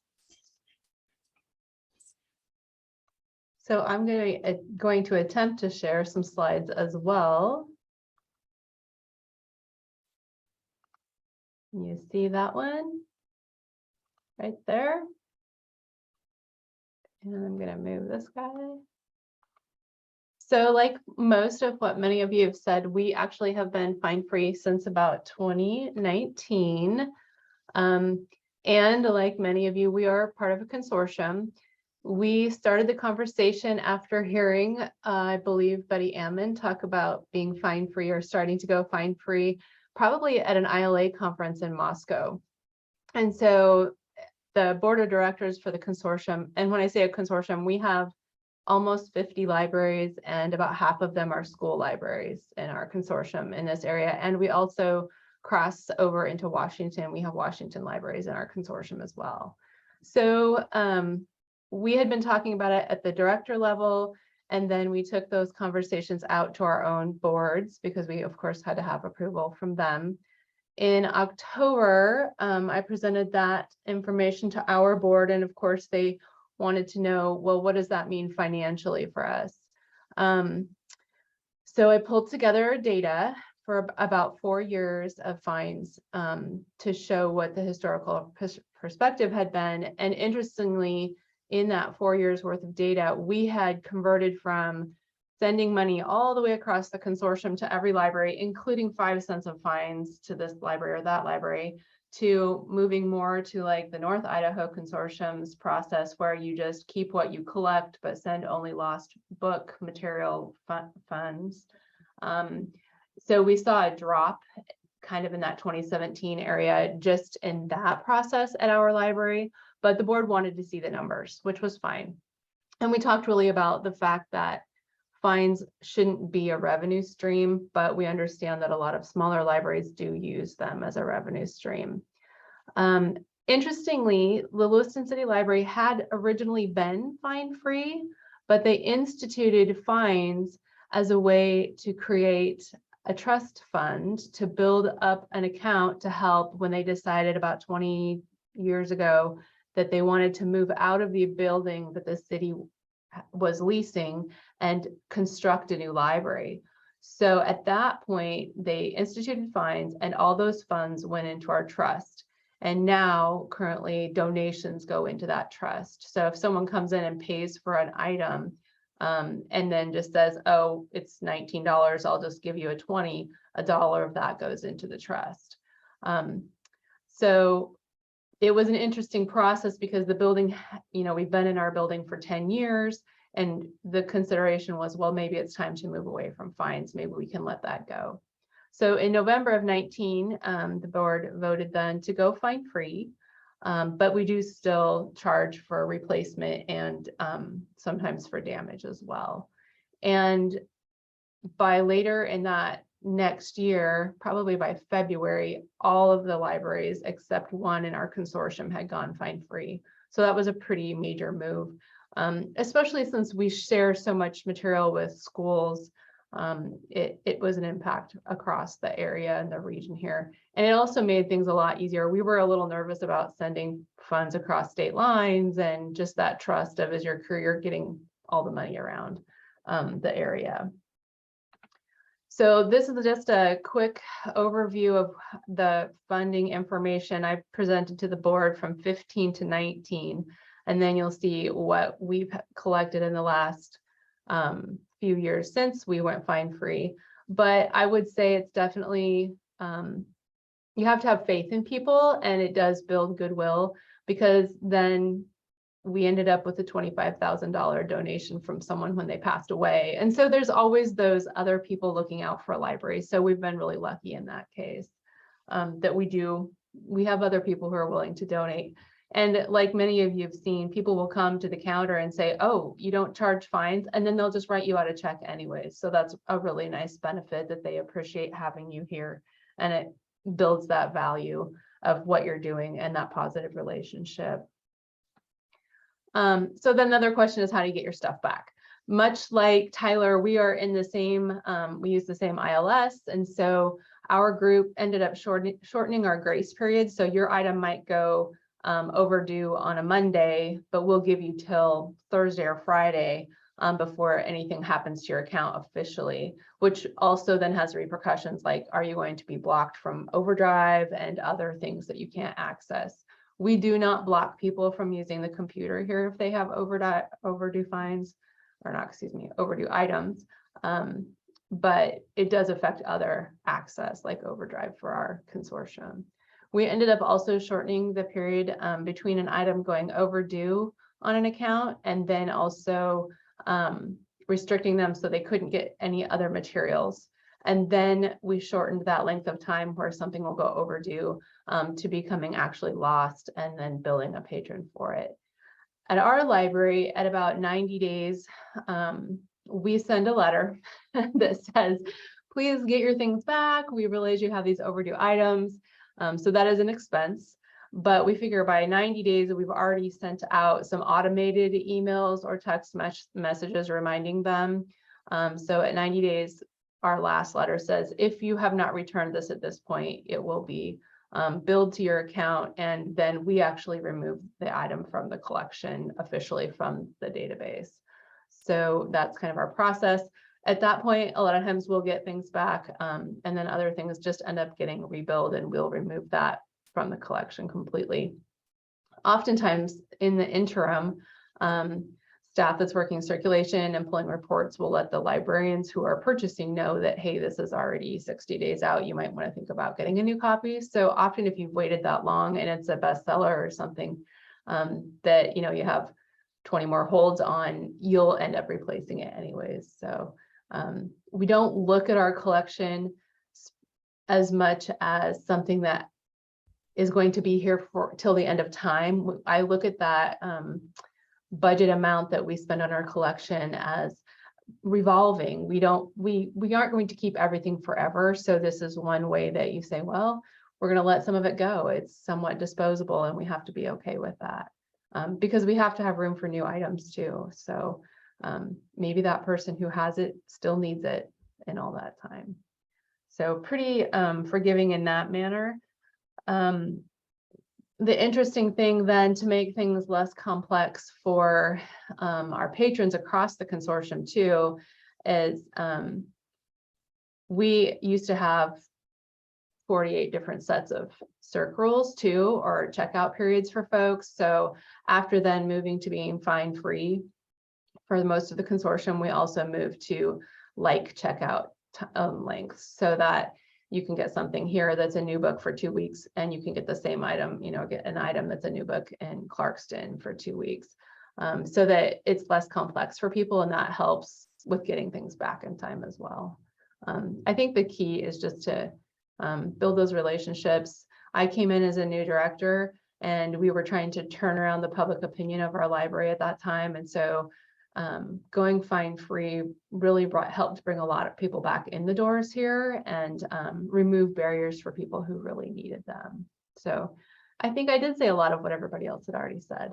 Speaker 7: So I'm going to attempt to share some slides as well. You see that one right there? And I'm going to move this guy. So like most of what many of you have said, we actually have been fine-free since about 2019. And like many of you, we are part of a consortium. We started the conversation after hearing, I believe, Betty Ammon talk about being fine-free or starting to go fine-free, probably at an ILA conference in Moscow. And so the board of directors for the consortium, and when I say a consortium, we have almost 50 libraries and about half of them are school libraries in our consortium in this area. And we also cross over into Washington. We have Washington libraries in our consortium as well. So we had been talking about it at the director level, and then we took those conversations out to our own boards because we of course had to have approval from them. In October, I presented that information to our board, and of course they wanted to know, well, what does that mean financially for us? So I pulled together data for about 4 years of fines to show what the historical perspective had been. And interestingly, in that 4 years worth of data, we had converted from sending money all the way across the consortium to every library, including 5 cents of fines to this library or that library, to moving more to like the North Idaho Consortium's process, where you just keep what you collect, but send only lost book material funds. So we saw a drop kind of in that 2017 area, just in that process at our library, but the board wanted to see the numbers, which was fine. And we talked really about the fact that fines shouldn't be a revenue stream, but we understand that a lot of smaller libraries do use them as a revenue stream. Interestingly, the Lewiston City Library had originally been fine-free, but they instituted fines as a way to create a trust fund to build up an account to help when they decided about 20 years ago that they wanted to move out of the building that the city was leasing and construct a new library. So at that point, they instituted fines and all those funds went into our trust. And now currently donations go into that trust. So if someone comes in and pays for an item and then just says, oh, it's $19, I'll just give you a $20, $1 of that goes into the trust. So it was an interesting process because the building, you know, we've been in our building for 10 years and the consideration was, well, maybe it's time to move away from fines. Maybe we can let that go. So in November of 19, the board voted then to go fine free, but we do still charge for replacement and sometimes for damage as well. And by later in that next year, probably by February, all of the libraries except one in our consortium had gone fine-free. So that was a pretty major move, especially since we share so much material with schools. It was an impact across the area and the region here. And it also made things a lot easier. We were a little nervous about sending funds across state lines and just that trust of, is your courier getting all the money around the area. So this is just a quick overview of the funding information I presented to the board from 15 to 19. And then you'll see what we've collected in the last few years since we went fine-free. But I would say it's definitely, you have to have faith in people, and it does build goodwill, because then we ended up with a $25,000 donation from someone when they passed away. And so there's always those other people looking out for a library. So we've been really lucky in that case, that we have other people who are willing to donate. And like many of you have seen, people will come to the counter and say, oh, you don't charge fines, and then they'll just write you out a check anyways. So that's a really nice benefit, that they appreciate having you here, and it builds that value of what you're doing and that positive relationship. So then another question is, how do you get your stuff back? Much like Tyler, we are in the same, we use the same ILS. And so our group ended up shortening our grace period. So your item might go overdue on a Monday, but we'll give you till Thursday or Friday before anything happens to your account officially, which also then has repercussions like, are you going to be blocked from overdrive and other things that you can't access? We do not block people from using the computer here if they have overdue fines, or not, excuse me, overdue items. But it does affect other access like overdrive for our consortium. We ended up also shortening the period between an item going overdue on an account and then also restricting them so they couldn't get any other materials. And then we shortened that length of time where something will go overdue to becoming actually lost, and then billing a patron for it. At our library, at about 90 days, we send a letter that says, please get your things back. We realize you have these overdue items. So that is an expense, but we figure by 90 days, we've already sent out some automated emails or text messages reminding them. So at 90 days, our last letter says, if you have not returned this at this point, it will be billed to your account. And then we actually remove the item from the collection officially from the database. So that's kind of our process. At that point, a lot of times we'll get things back, and then other things just end up getting rebilled, and we'll remove that from the collection completely. Oftentimes in the interim, staff that's working circulation and pulling reports will let the librarians who are purchasing know that, hey, this is already 60 days out. You might want to think about getting a new copy. So often if you've waited that long and it's a bestseller or something that, you know, you have 20 more holds on, you'll end up replacing it anyways. So we don't look at our collection as much as something that is going to be here for till the end of time. I look at that budget amount that we spend on our collection as revolving. We aren't going to keep everything forever. So this is one way that you say, well, we're going to let some of it go. It's somewhat disposable, and we have to be okay with that because we have to have room for new items too. So maybe that person who has it still needs it in all that time. So pretty forgiving in that manner. The interesting thing then, to make things less complex for our patrons across the consortium too, is we used to have 48 different sets of circ rules too, or checkout periods for folks. So after then moving to being fine free for most of the consortium, we also moved to like checkout lengths, so that you can get something here that's a new book for 2 weeks, and you can get the same item, you know, get an item that's a new book in Clarkston for 2 weeks, so that it's less complex for people, and that helps with getting things back in time as well. I think the key is just to build those relationships. I came in as a new director, and we were trying to turn around the public opinion of our library at that time, and so going fine free really helped bring a lot of people back in the doors here and remove barriers for people who really needed them. So I think I did say a lot of what everybody else had already said.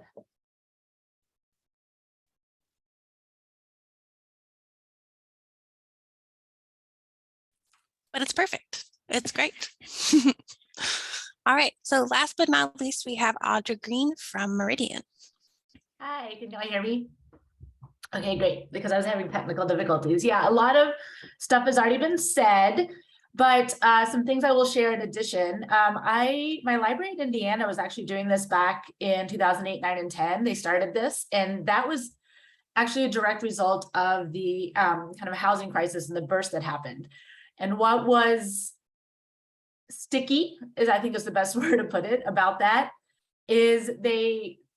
Speaker 1: But it's perfect. It's great. All right. So last but not least, we have Audra Green from Meridian.
Speaker 8: Hi, can y'all hear me? Okay, great, because I was having technical difficulties. Yeah, a lot of stuff has already been said, but some things I will share in addition. My library in Indiana was actually doing this back in 2008, 9, and 10. They started this, and that was actually a direct result of the kind of housing crisis and the burst that happened. And what was sticky I think is the best word to put it about that, is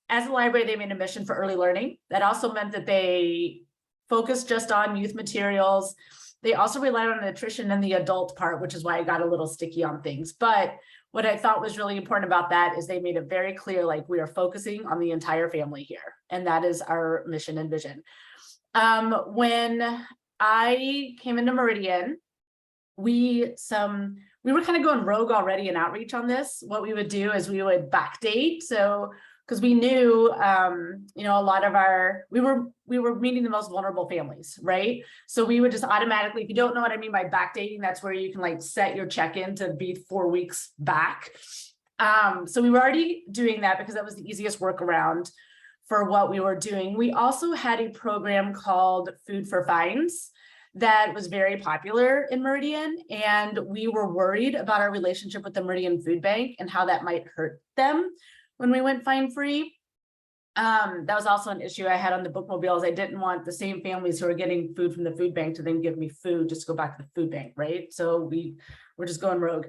Speaker 8: as a library, they made a mission for early learning. That also meant that they focused just on youth materials. They also relied on nutrition and the adult part, which is why I got a little sticky on things. But what I thought was really important about that is they made it very clear, like, we are focusing on the entire family here. And that is our mission and vision. When I came into Meridian, we were kind of going rogue already in outreach on this. What we would do is we would backdate. So, because we knew, a lot of we were meeting the most vulnerable families, right? So we would just automatically, if you don't know what I mean by backdating, that's where you can like set your check-in to be 4 weeks back. So we were already doing that because that was the easiest workaround for what we were doing. We also had a program called Food for Fines that was very popular in Meridian, and we were worried about our relationship with the Meridian Food Bank and how that might hurt them when we went fine free. That was also an issue I had on the bookmobiles. I didn't want the same families who are getting food from the food bank to then give me food just to go back to the food bank, right? So we're just going rogue.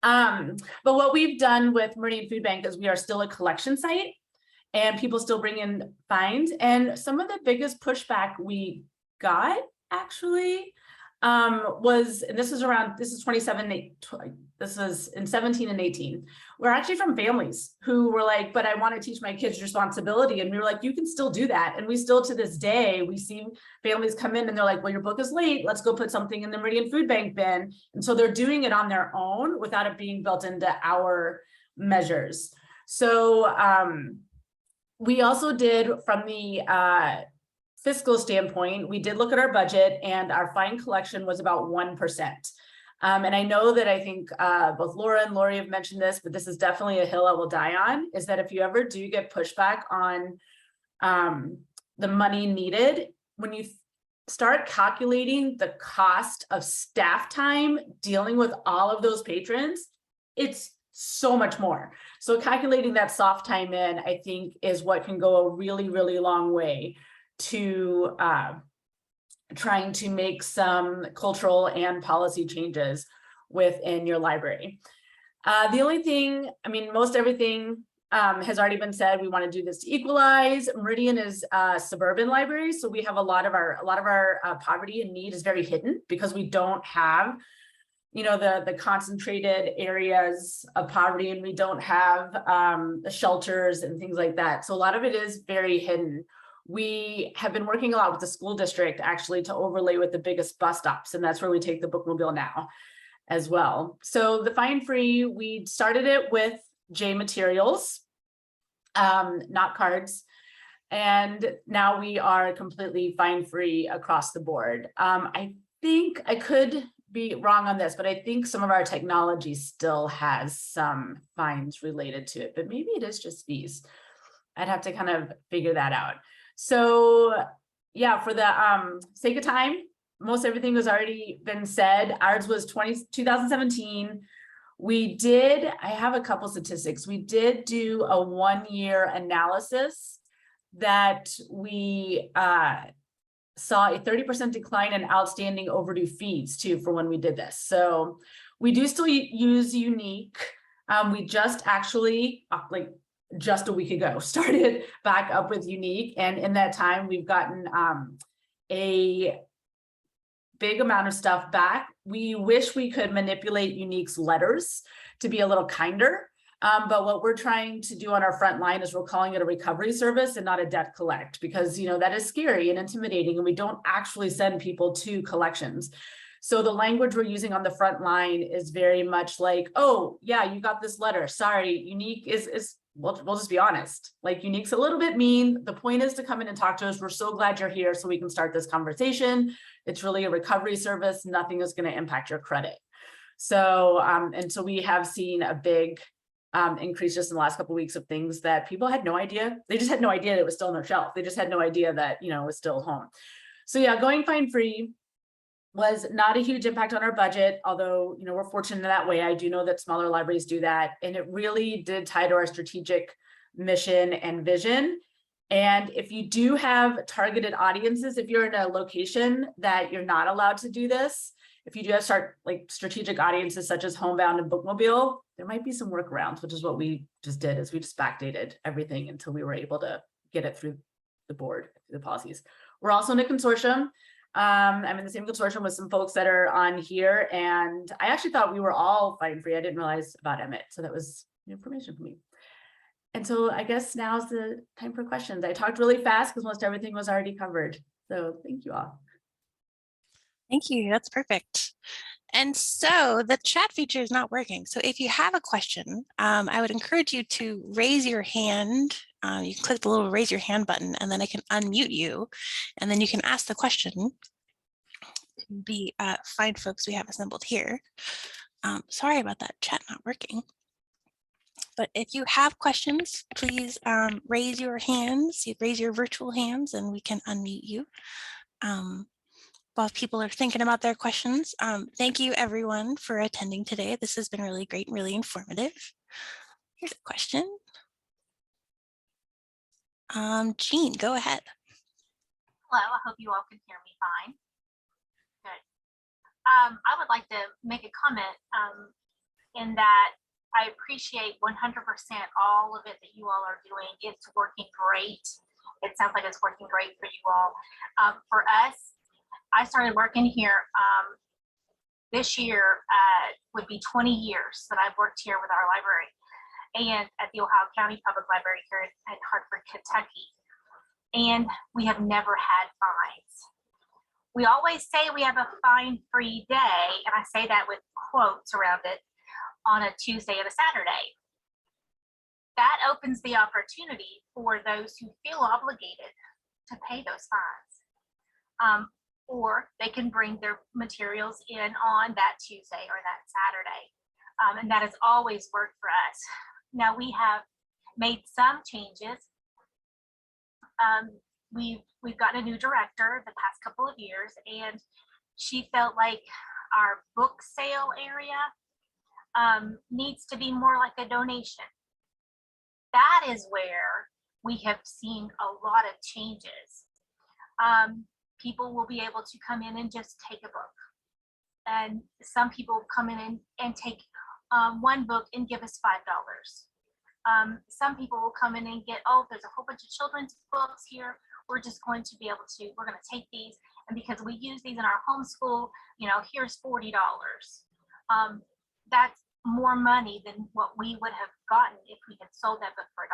Speaker 8: But what we've done with Meridian Food Bank is we are still a collection site and people still bring in fines. And some of the biggest pushback we got actually was, and this is 27, this is in 17 and 18. We're actually from families who were like, but I want to teach my kids responsibility. And we were like, you can still do that. And we still, to this day, we see families come in and they're like, well, your book is late. Let's go put something in the Meridian Food Bank bin. And so they're doing it on their own without it being built into our measures. So we also did, from the fiscal standpoint, we did look at our budget and our fine collection was about 1%. And I know that I think both Laura and Lori have mentioned this, but this is definitely a hill I will die on, is that if you ever do get pushback on the money needed, when you start calculating the cost of staff time dealing with all of those patrons, it's so much more. So calculating that soft time in, I think, is what can go a really, really long way to trying to make some cultural and policy changes within your library. The only thing, I mean, most everything has already been said. We want to do this to equalize. Meridian is a suburban library, so we have a lot of our poverty and need is very hidden because we don't have, the concentrated areas of poverty, and we don't have the shelters and things like that. So a lot of it is very hidden. We have been working a lot with the school district actually to overlay with the biggest bus stops, and that's where we take the bookmobile now as well. So the fine free, we started it with J materials, not cards, and now we are completely fine free across the board. I think I could be wrong on this, but I think some of our technology still has some fines related to it, but maybe it is just fees. I'd have to kind of figure that out. So yeah, for the sake of time, most everything has already been said. Ours was 2017. I have a couple statistics. We did do a 1-year analysis that we saw a 30% decline in outstanding overdue fees too for when we did this. So we do still use Unique. We just actually, just a week ago, started back up with Unique, and in that time we've gotten a big amount of stuff back. We wish we could manipulate Unique's letters to be a little kinder, But what we're trying to do on our front line is we're calling it a recovery service and not a debt collect, because, you know, that is scary and intimidating, and we don't actually send people to collections. So the language we're using on the front line is very much like, oh yeah, you got this letter. Sorry, unique is we'll just be honest. Like, unique's a little bit mean. The point is to come in and talk to us. We're so glad you're here so we can start this conversation. It's really a recovery service. Nothing is going to impact your credit. So, and so we have seen a big increase just in the last couple of weeks of things that people had no idea. They just had no idea that it was still on their shelf. They just had no idea that, you know, it was still home. So yeah, going fine free was not a huge impact on our budget, although, you know, we're fortunate in that way. I do know that smaller libraries do that, and it really did tie to our strategic mission and vision. And if you do have targeted audiences, if you're in a location that you're not allowed to do this, if you do have strategic audiences such as Homebound and Bookmobile, there might be some workarounds, which is what we just did, is we just backdated everything until we were able to get it through the board, through the policies. We're also in a consortium. I'm in the same consortium with some folks that are on here, and I actually thought we were all fine free. I didn't realize about Emmett, so that was new information for me. And so I guess now's the time for questions. I talked really fast because most everything was already covered. So thank you all.
Speaker 1: Thank you. That's perfect. And so the chat feature is not working. So if you have a question, I would encourage you to raise your hand. You can click the little raise your hand button, and then I can unmute you, and then you can ask the question to the fine folks we have assembled here. Sorry about that chat not working. But if you have questions, please raise your hands, raise your virtual hands, and we can unmute you. While people are thinking about their questions, thank you everyone for attending today. This has been really great and really informative. Here's a question. Jean, go ahead.
Speaker 9: Hello, I hope you all can hear me fine. Good. I would like to make a comment in that I appreciate 100% all of it that you all are doing. It's working great. It sounds like it's working great for you all. For us, I started working here this year would be 20 years that I've worked here with our library and at the Ohio County Public Library here in Hartford, Kentucky. And we have never had fines. We always say we have a fine-free day, and I say that with quotes around it, on a Tuesday and a Saturday. That opens the opportunity for those who feel obligated to pay those fines. Or they can bring their materials in on that Tuesday or that Saturday. And that has always worked for us. Now we have made some changes. We've gotten a new director the past couple of years, and she felt like our book sale area needs to be more like a donation. That is where we have seen a lot of changes. People will be able to come in and just take a book. And some people come in and take one book and give us $5. Some people will come in and get, oh, there's a whole bunch of children's books here. We're just going to be able to, we're going to take these. And because we use these in our homeschool, you know, here's $40. That's more money than what we would have gotten if we had sold that book for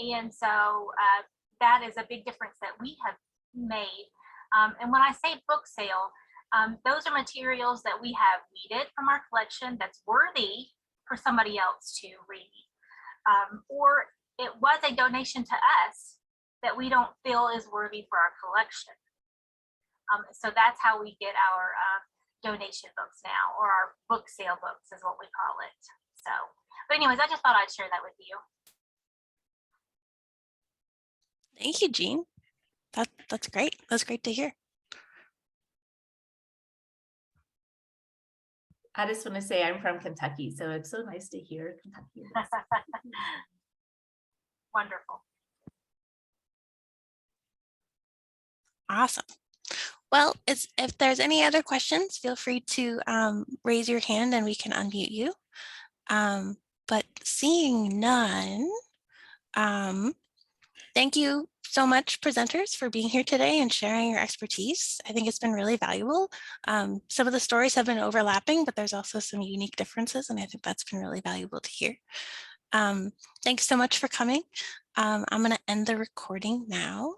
Speaker 9: $1. And so that is a big difference that we have made. And when I say book sale, those are materials that we have weeded from our collection that's worthy for somebody else to read. Or it was a donation to us that we don't feel is worthy for our collection. So that's how we get our donation books now, or our book sale books is what we call it. So, but anyways, I just thought I'd share that with you.
Speaker 1: Thank you, Jean. That's great. That's great to hear.
Speaker 8: I just want to say I'm from Kentucky, so it's so nice to hear Kentucky.
Speaker 9: Wonderful.
Speaker 1: Awesome. Well, if there's any other questions, feel free to raise your hand and we can unmute you. But seeing none, Thank you so much, presenters, for being here today and sharing your expertise. I think it's been really valuable. Some of the stories have been overlapping, but there's also some unique differences, and I think that's been really valuable to hear. Thanks so much for coming. I'm going to end the recording now.